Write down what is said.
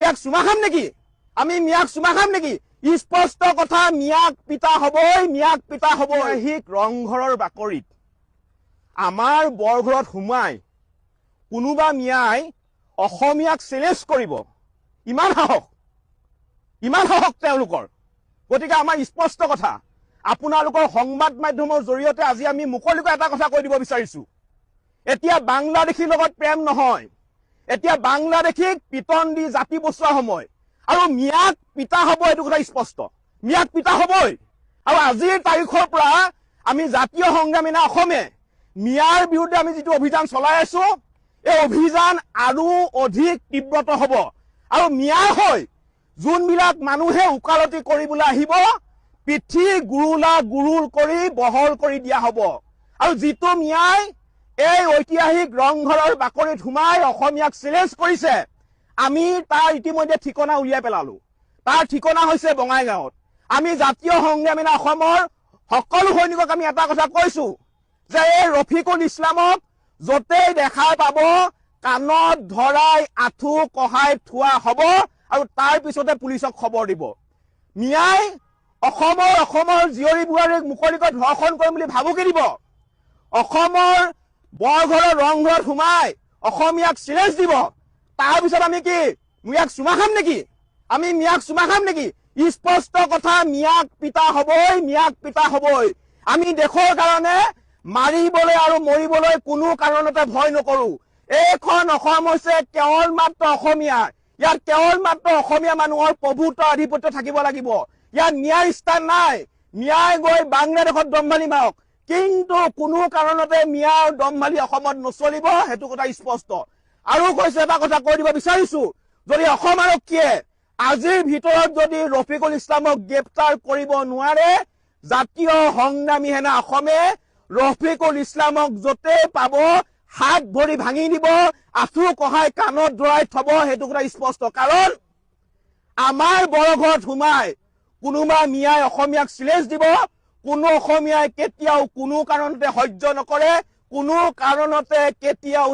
মিয়াক চুমা খাম নেকি? আমি মিয়াক চুমা খাম নেকি? স্পষ্ট কথা, মিয়াক পিতা হবই, মিয়াক পিতা হবই। ঐতিহাসিক ৰংঘৰৰ বাকৰিত আমাৰ বৰঘৰত সোমাই কোনোবা মিয়াই অসমীয়াক চেলেঞ্জ কৰিব, ইমান সাহস তেওঁলোকৰ। গতিকে আমাৰ স্পষ্ট কথা, আপোনালোকৰ সংবাদ মাধ্যমৰ জৰিয়তে আজি আমি মুকলিকৈ এটা কথা কৈ দিব বিচাৰিছো, এতিয়া বাংলাদেশীৰ লগত প্ৰেম নহয়, এতিয়া বাংলাদেশীক পিটন দি জাতি বচোৱা সময়। আৰু মিয়াক পিতা হব, এইটো কথা স্পষ্ট, মিয়াক পিতা হবই। আৰু আজিৰ তাৰিখৰ পৰা আমি জাতীয় সংগ্ৰামী অসমে মিয়াৰ বিৰুদ্ধে আমি যিটো অভিযান চলাই আছো, এই অভিযান আৰু অধিক তীব্ৰত হব। আৰু মিয়াৰ হৈ যোনবিলাক মানুহে ওকালতি কৰিবলৈ আহিব, পিঠি গুৰুল কৰি বহল কৰি দিয়া হব। আৰু যিটো মিয়াই এই ঐতিহাসিক ৰংঘৰৰ বাকৰিত সোমাই অসমীয়াক চেলেঞ্জ কৰিছে, আমি তাৰ ইতিমধ্যে ঠিকনা উলিয়াই পেলালো। তাৰ ঠিকনা হৈছে বঙাইগাঁৱত। আমি জাতীয় সংগ্ৰামী অসমৰ সকলো সৈনিকক আমি এটা কথা কৈছো যে এই ৰফিকুল ইছলামক য'তেই দেখা পাব কাণত ধৰাই আঁঠু কহাই থোৱা হব আৰু তাৰ পিছতে পুলিচক খবৰ দিব। মিয়াই অসমৰ জীয়ৰী বোৱাৰীক মুকলিকৈ ধৰ্ষণ কৰিম বুলি ভাবুকি দিব, অসমৰ বৰঘৰৰ ৰংঘৰত সোমাই অসমীয়াক চেলেঞ্জ দিব, তাৰপিছত আমি কি মিয়াক চুমা খাম নেকি? আমি মিয়াক চুমা খাম নেকি? স্পষ্ট কথা, মিয়াক পিতা হবই, মিয়াক পিতা হবই। আমি দেশৰ কাৰণে মাৰিবলৈ আৰু মৰিবলৈ কোনো কাৰণতে ভয় নকৰো। এইখন অসম হৈছে কেৱল মাত্ৰ অসমীয়া, ইয়াত কেৱল মাত্ৰ অসমীয়া মানুহৰ প্ৰভুত্ব আধিপত্য থাকিব লাগিব। ইয়াত ন্যায়ৰ স্থান নাই। মিয়াই গৈ বাংলাদেশত দম্ভালি মাৰক, কিন্তু কোনো কাৰণতে মিয়াৰ দম্ভালি অসমত নচলিব, সেইটো কথা স্পষ্ট। আৰু কৈছে এটা কথা কৈ দিব বিচাৰিছো, যদি অসম আৰক্ষীয়ে আজিৰ ভিতৰত যদি ৰফিকুল ইছলামক গ্ৰেপ্তাৰ কৰিব নোৱাৰে, জাতীয় সংগ্ৰামী সেনা অসমে ৰফিকুল ইছলামক য'তেই পাব হাত ভৰি ভাঙি দিব, আঁঠু কহাই কাণত ধৰাই থব, সেইটো কথা স্পষ্ট। কাৰণ আমাৰ বৰঘৰত সোমাই কোনোবা মিয়াই অসমীয়াক চেলেঞ্জ দিব, কোনো অসমীয়াই কেতিয়াও কোনো কাৰণতে সহ্য নকৰে, কোনো কাৰণতে কেতিয়াও